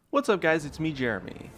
What's up guys, it's me Jeremy.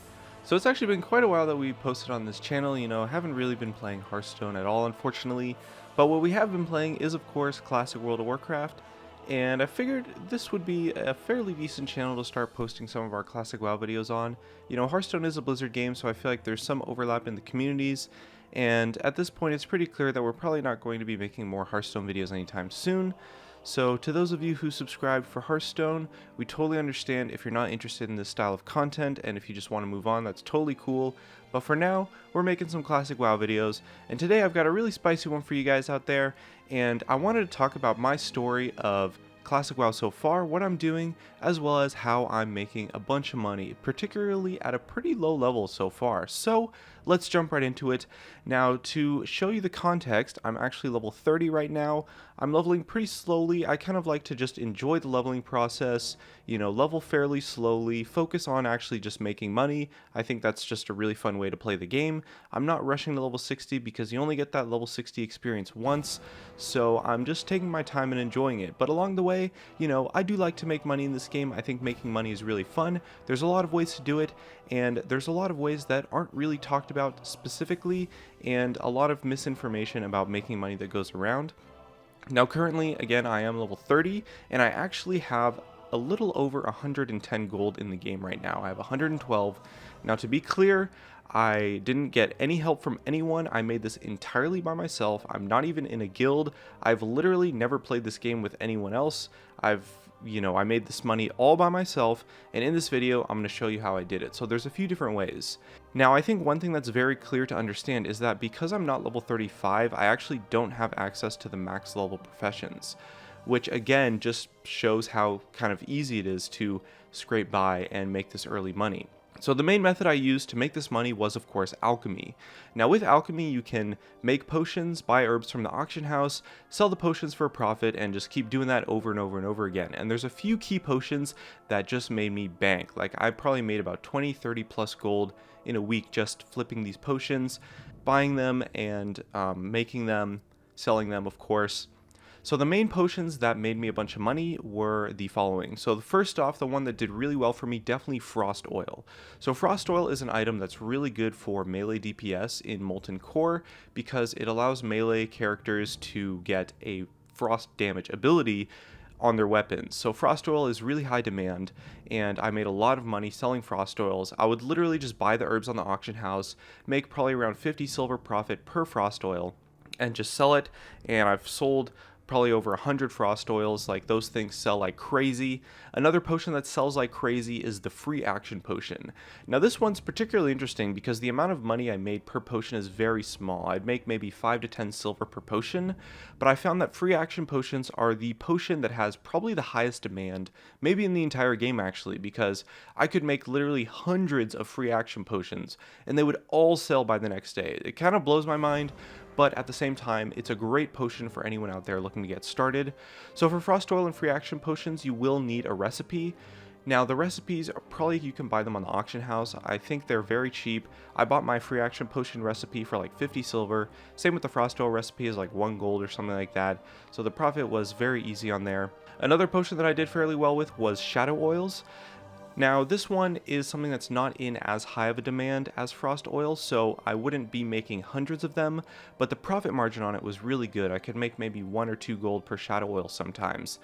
So it's actually been quite a while that we posted on this channel, I haven't really been playing Hearthstone at all unfortunately, but what we have been playing is of course Classic World of Warcraft, and I figured this would be a fairly decent channel to start posting some of our Classic WoW videos on. Hearthstone is a Blizzard game, so I feel like there's some overlap in the communities, and at this point it's pretty clear that we're probably not going to be making more Hearthstone videos anytime soon. So to those of you who subscribed for Hearthstone, we totally understand if you're not interested in this style of content, and if you just want to move on, that's totally cool. But for now, we're making some classic WoW videos, and today I've got a really spicy one for you guys out there, and I wanted to talk about my story of Classic WoW so far, what I'm doing, as well as how I'm making a bunch of money, particularly at a pretty low level so far. So let's jump right into it. Now, to show you the context, I'm actually level 30 right now. I'm leveling pretty slowly. I kind of like to just enjoy the leveling process, level fairly slowly, focus on actually just making money. I think that's just a really fun way to play the game. I'm not rushing to level 60 because you only get that level 60 experience once, so I'm just taking my time and enjoying it. But along the way, I do like to make money in this game. I think making money is really fun. There's a lot of ways to do it, and there's a lot of ways that aren't really talked about specifically, and a lot of misinformation about making money that goes around. Now currently, again, I am level 30, and I actually have a little over 110 gold in the game right now. I have 112. Now to be clear, I didn't get any help from anyone. I made this entirely by myself. I'm not even in a guild. I've literally never played this game with anyone else. I made this money all by myself, and in this video, I'm going to show you how I did it. So there's a few different ways. Now, I think one thing that's very clear to understand is that because I'm not level 35, I actually don't have access to the max level professions, which again just shows how kind of easy it is to scrape by and make this early money. So the main method I used to make this money was, of course, alchemy. Now with alchemy, you can make potions, buy herbs from the auction house, sell the potions for a profit, and just keep doing that over and over and over again. And there's a few key potions that just made me bank. Like I probably made about 20, 30 plus gold in a week just flipping these potions, buying them and making them, selling them, of course. So the main potions that made me a bunch of money were the following. So the first off, the one that did really well for me, definitely Frost Oil. So Frost Oil is an item that's really good for melee DPS in Molten Core because it allows melee characters to get a frost damage ability on their weapons. So Frost Oil is really high demand, and I made a lot of money selling Frost Oils. I would literally just buy the herbs on the auction house, make probably around 50 silver profit per Frost Oil, and just sell it. And I've sold probably over 100 Frost Oils. Like, those things sell like crazy. Another potion that sells like crazy is the Free Action Potion. Now this one's particularly interesting because the amount of money I made per potion is very small. I'd make maybe 5 to 10 silver per potion, but I found that Free Action Potions are the potion that has probably the highest demand, maybe in the entire game actually, because I could make literally hundreds of Free Action Potions and they would all sell by the next day. It kind of blows my mind, but at the same time, it's a great potion for anyone out there looking to get started. So for Frost Oil and Free Action Potions, you will need a recipe. Now the recipes, probably you can buy them on the auction house. I think they're very cheap. I bought my Free Action Potion recipe for like 50 silver. Same with the Frost Oil recipe is like 1 gold or something like that. So the profit was very easy on there. Another potion that I did fairly well with was Shadow Oils. Now this one is something that's not in as high of a demand as Frost Oil, so I wouldn't be making hundreds of them, but the profit margin on it was really good. I could make maybe 1 or 2 gold per Shadow Oil sometimes,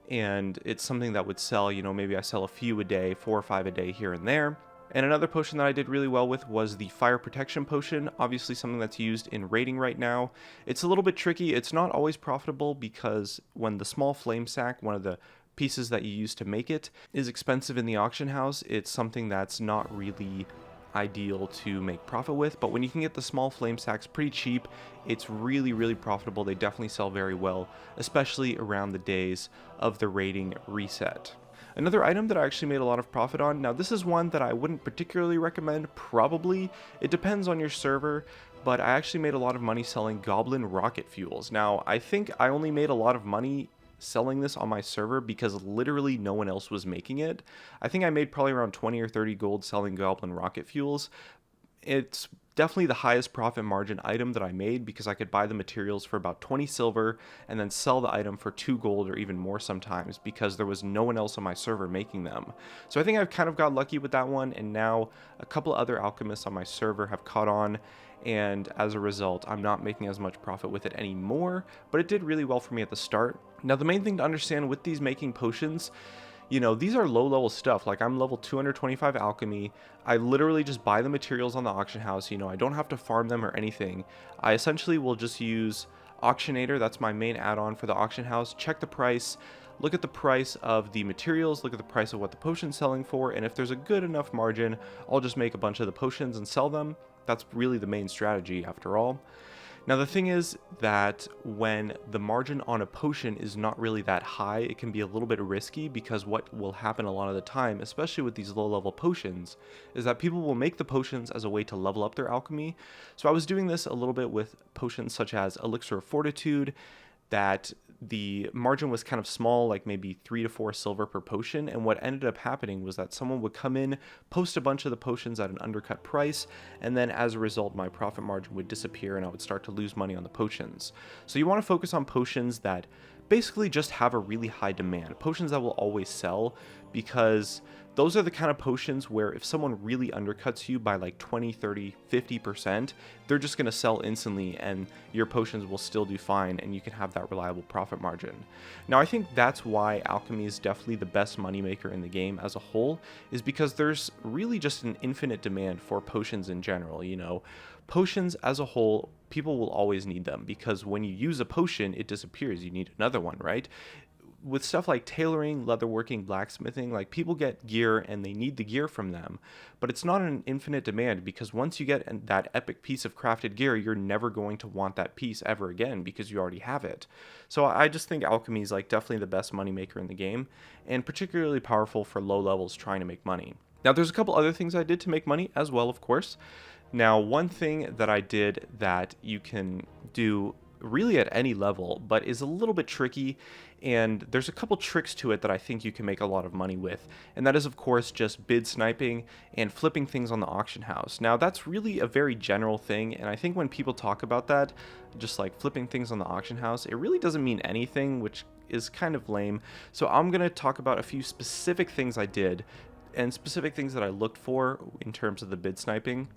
and it's something that would sell, maybe I sell a few a day, 4 or 5 a day here and there. And another potion that I did really well with was the Fire Protection Potion, obviously something that's used in raiding right now. It's a little bit tricky, it's not always profitable because when the small flame sack, one of the pieces that you use to make it, is expensive in the auction house, it's something that's not really ideal to make profit with. But when you can get the small flame sacks pretty cheap, it's really profitable. They definitely sell very well, especially around the days of the raiding reset. Another item that I actually made a lot of profit on, now this is one that I wouldn't particularly recommend, probably. It depends on your server, but I actually made a lot of money selling Goblin Rocket Fuels. Now, I think I only made a lot of money selling this on my server because literally no one else was making it. I think I made probably around 20 or 30 gold selling Goblin Rocket Fuels, It's definitely the highest profit margin item that I made because I could buy the materials for about 20 silver and then sell the item for 2 gold or even more sometimes because there was no one else on my server making them. So I think I've kind of got lucky with that one, and now a couple other alchemists on my server have caught on, and as a result I'm not making as much profit with it anymore, but it did really well for me at the start. Now the main thing to understand with these making potions, these are low level stuff. Like, I'm level 225 alchemy. I literally just buy the materials on the auction house. I don't have to farm them or anything. I essentially will just use Auctionator. That's my main add-on for the auction house. Check the price, look at the price of the materials, look at the price of what the potion's selling for, and if there's a good enough margin, I'll just make a bunch of the potions and sell them. That's really the main strategy after all. Now the thing is that when the margin on a potion is not really that high, it can be a little bit risky, because what will happen a lot of the time, especially with these low level potions, is that people will make the potions as a way to level up their alchemy. So I was doing this a little bit with potions such as Elixir of Fortitude, that the margin was kind of small, like maybe 3 to 4 silver per potion, and what ended up happening was that someone would come in, post a bunch of the potions at an undercut price, and then as a result my profit margin would disappear and I would start to lose money on the potions. So you want to focus on potions that basically just have a really high demand, potions that will always sell, because those are the kind of potions where if someone really undercuts you by like 20, 30, 50%, they're just going to sell instantly and your potions will still do fine and you can have that reliable profit margin. Now I think that's why alchemy is definitely the best moneymaker in the game as a whole, is because there's really just an infinite demand for potions in general. Potions as a whole, people will always need them, because when you use a potion, it disappears. You need another one, right? With stuff like tailoring, leatherworking, blacksmithing, like, people get gear and they need the gear from them, but it's not an infinite demand, because once you get that epic piece of crafted gear, you're never going to want that piece ever again because you already have it. So I just think alchemy is like definitely the best moneymaker in the game, and particularly powerful for low levels trying to make money. Now there's a couple other things I did to make money as well, of course. Now one thing that I did that you can do really at any level, but is a little bit tricky, and there's a couple tricks to it that I think you can make a lot of money with, and that is of course just bid sniping and flipping things on the auction house. Now that's really a very general thing, and I think when people talk about that, just like flipping things on the auction house, it really doesn't mean anything, which is kind of lame. So I'm going to talk about a few specific things I did and specific things that I looked for in terms of the bid sniping.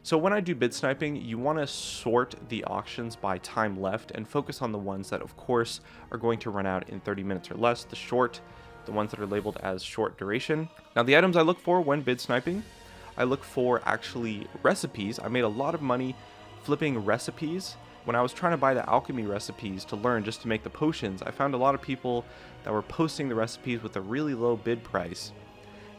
So when I do bid sniping, you want to sort the auctions by time left and focus on the ones that of course are going to run out in 30 minutes or less, the ones that are labeled as short duration. Now the items I look for when bid sniping, I look for actually recipes. I made a lot of money flipping recipes. When I was trying to buy the alchemy recipes to learn just to make the potions, I found a lot of people that were posting the recipes with a really low bid price.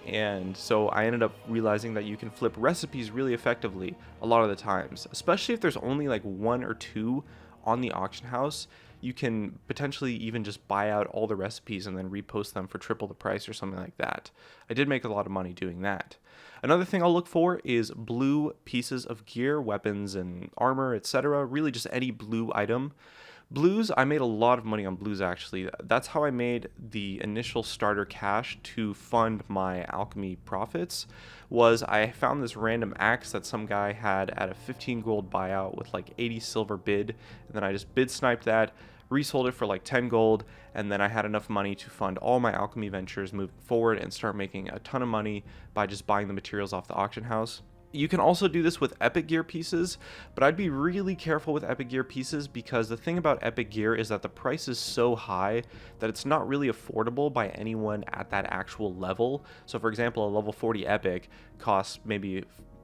And so I ended up realizing that you can flip recipes really effectively a lot of the times, especially if there's only like 1 or 2 on the auction house. You can potentially even just buy out all the recipes and then repost them for triple the price or something like that. I did make a lot of money doing that. Another thing I'll look for is blue pieces of gear, weapons and armor, etc. Really just any blue item. Blues, I made a lot of money on blues actually. That's how I made the initial starter cash to fund my alchemy profits. Was I found this random axe that some guy had at a 15 gold buyout with like 80 silver bid, and then I just bid sniped that, resold it for like 10 gold, and then I had enough money to fund all my alchemy ventures moving forward and start making a ton of money by just buying the materials off the auction house. You can also do this with epic gear pieces, but I'd be really careful with epic gear pieces, because the thing about epic gear is that the price is so high that it's not really affordable by anyone at that actual level. So for example, a level 40 epic costs maybe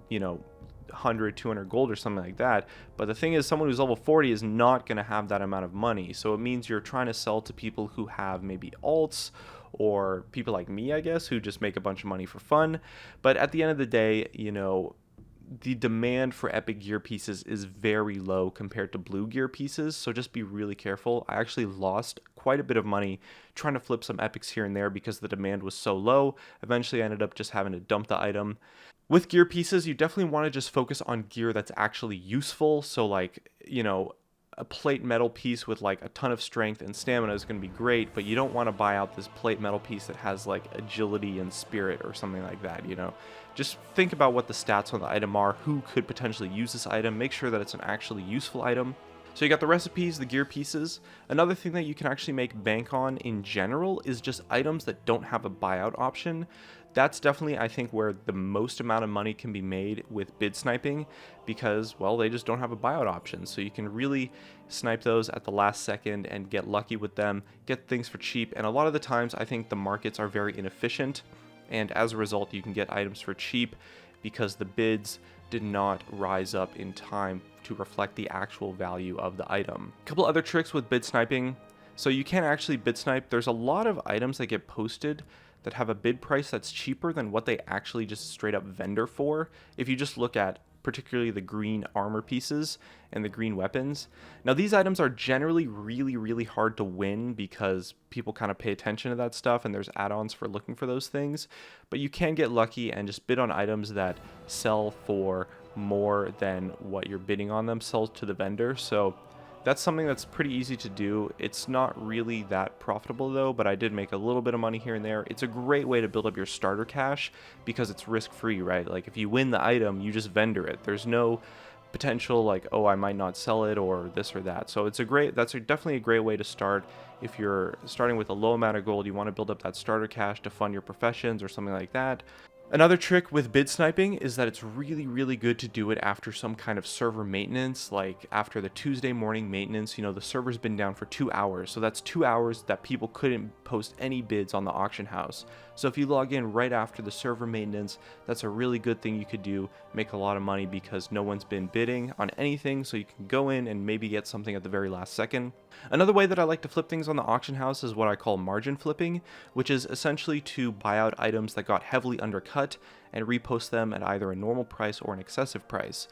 100, 200 gold or something like that, but the thing is, someone who's level 40 is not going to have that amount of money. So it means you're trying to sell to people who have maybe alts, or people like me, I guess, who just make a bunch of money for fun. But at the end of the day, the demand for epic gear pieces is very low compared to blue gear pieces, so just be really careful. I actually lost quite a bit of money trying to flip some epics here and there because the demand was so low. Eventually I ended up just having to dump the item. With gear pieces, you definitely want to just focus on gear that's actually useful. So like, a plate metal piece with like a ton of strength and stamina is going to be great, but you don't want to buy out this plate metal piece that has like agility and spirit or something like that, you know. Just think about what the stats on the item are, who could potentially use this item, make sure that it's an actually useful item. So you got the recipes, the gear pieces. Another thing that you can actually make bank on in general is just items that don't have a buyout option. That's definitely, I think, where the most amount of money can be made with bid sniping because, well, they just don't have a buyout option. So you can really snipe those at the last second and get lucky with them, get things for cheap. And a lot of the times, I think the markets are very inefficient. And as a result, you can get items for cheap because the bids did not rise up in time to reflect the actual value of the item. A couple other tricks with bid sniping. So you can actually bid snipe. There's a lot of items that get posted that have a bid price that's cheaper than what they actually just straight up vendor for. If you just look at particularly the green armor pieces and the green weapons. Now these items are generally really hard to win because people kind of pay attention to that stuff and there's add-ons for looking for those things, but you can get lucky and just bid on items that sell for more than what you're bidding on them sells to the vendor. So that's something that's pretty easy to do. It's not really that profitable though, but I did make a little bit of money here and there. It's a great way to build up your starter cash because it's risk-free, right? Like if you win the item, you just vendor it. There's no potential like, oh, I might not sell it or this or that. So it's definitely a great way to start. If you're starting with a low amount of gold, you want to build up that starter cash to fund your professions or something like that. Another trick with bid sniping is that it's really good to do it after some kind of server maintenance, like after the Tuesday morning maintenance. You know, the server's been down for 2 hours, so that's 2 hours that people couldn't post any bids on the auction house. So if you log in right after the server maintenance, that's a really good thing you could do, make a lot of money because no one's been bidding on anything, so you can go in and maybe get something at the very last second. Another way that I like to flip things on the auction house is what I call margin flipping, which is essentially to buy out items that got heavily undercut and repost them at either a normal price or an excessive price.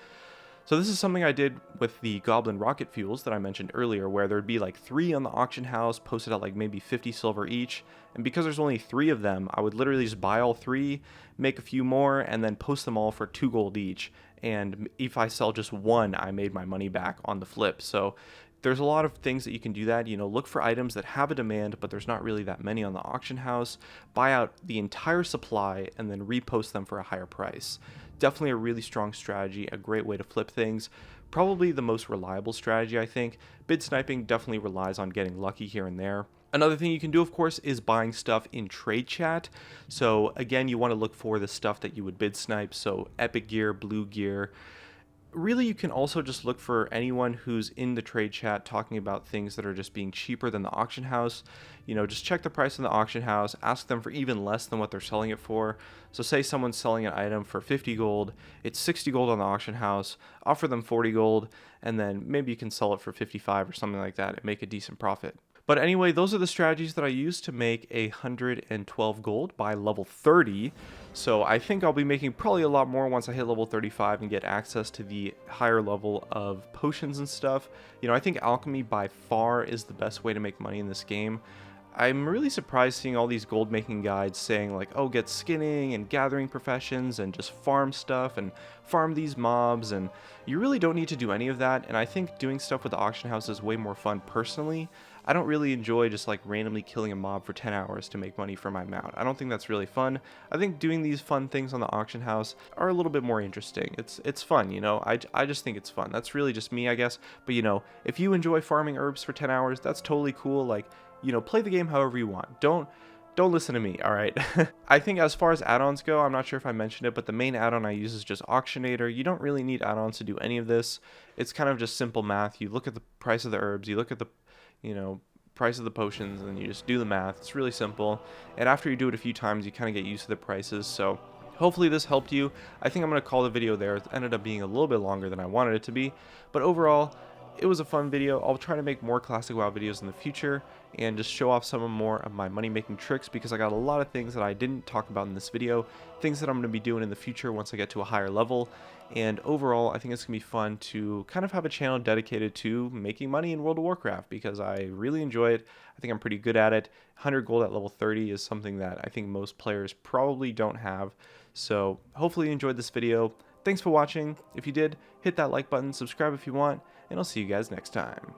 So this is something I did with the Goblin rocket fuels that I mentioned earlier, where there'd be like 3 on the auction house posted at like maybe 50 silver each, and because there's only 3 of them, I would literally just buy all 3, make a few more, and then post them all for 2 gold each. And if I sell just 1, I made my money back on the flip. So there's a lot of things that you can do that, you know, look for items that have a demand, but there's not really that many on the auction house, buy out the entire supply, and then repost them for a higher price. Definitely a really strong strategy, a great way to flip things. Probably the most reliable strategy, I think. Bid sniping definitely relies on getting lucky here and there. Another thing you can do, of course, is buying stuff in trade chat. So again, you want to look for the stuff that you would bid snipe, so epic gear, blue gear. Really, you can also just look for anyone who's in the trade chat talking about things that are just being cheaper than the auction house. You know, just check the price in the auction house, ask them for even less than what they're selling it for. So say someone's selling an item for 50 gold, it's 60 gold on the auction house, offer them 40 gold, and then maybe you can sell it for 55 or something like that and make a decent profit. But anyway, those are the strategies that I used to make 112 gold by level 30. So I think I'll be making probably a lot more once I hit level 35 and get access to the higher level of potions and stuff. You know, I think alchemy by far is the best way to make money in this game. I'm really surprised seeing all these gold making guides saying like, oh, get skinning and gathering professions and just farm stuff and farm these mobs, and you really don't need to do any of that. And I think doing stuff with the auction house is way more fun personally. I don't really enjoy just like randomly killing a mob for 10 hours to make money for my mount. I don't think that's really fun. I think doing these fun things on the auction house are a little bit more interesting. It's fun, you know. I just think it's fun. That's really just me, I guess. But you know, if you enjoy farming herbs for 10 hours, that's totally cool. Like, you know, play the game however you want. Don't listen to me, all right? I think as far as add-ons go, I'm not sure if I mentioned it, but the main add-on I use is just Auctionator. You don't really need add-ons to do any of this. It's kind of just simple math. You look at the price of the herbs, you look at the, you know, price of the potions, and you just do the math. It's really simple. And after you do it a few times, you kind of get used to the prices. So hopefully this helped you. I think I'm going to call the video there. It ended up being a little bit longer than I wanted it to be. But overall, it was a fun video. I'll try to make more Classic WoW videos in the future and just show off some more of my money-making tricks, because I got a lot of things that I didn't talk about in this video, things that I'm going to be doing in the future once I get to a higher level. And overall, I think it's going to be fun to kind of have a channel dedicated to making money in World of Warcraft, because I really enjoy it. I think I'm pretty good at it. 100 gold at level 30 is something that I think most players probably don't have. So hopefully you enjoyed this video. Thanks for watching. If you did, hit that like button, subscribe if you want, and I'll see you guys next time.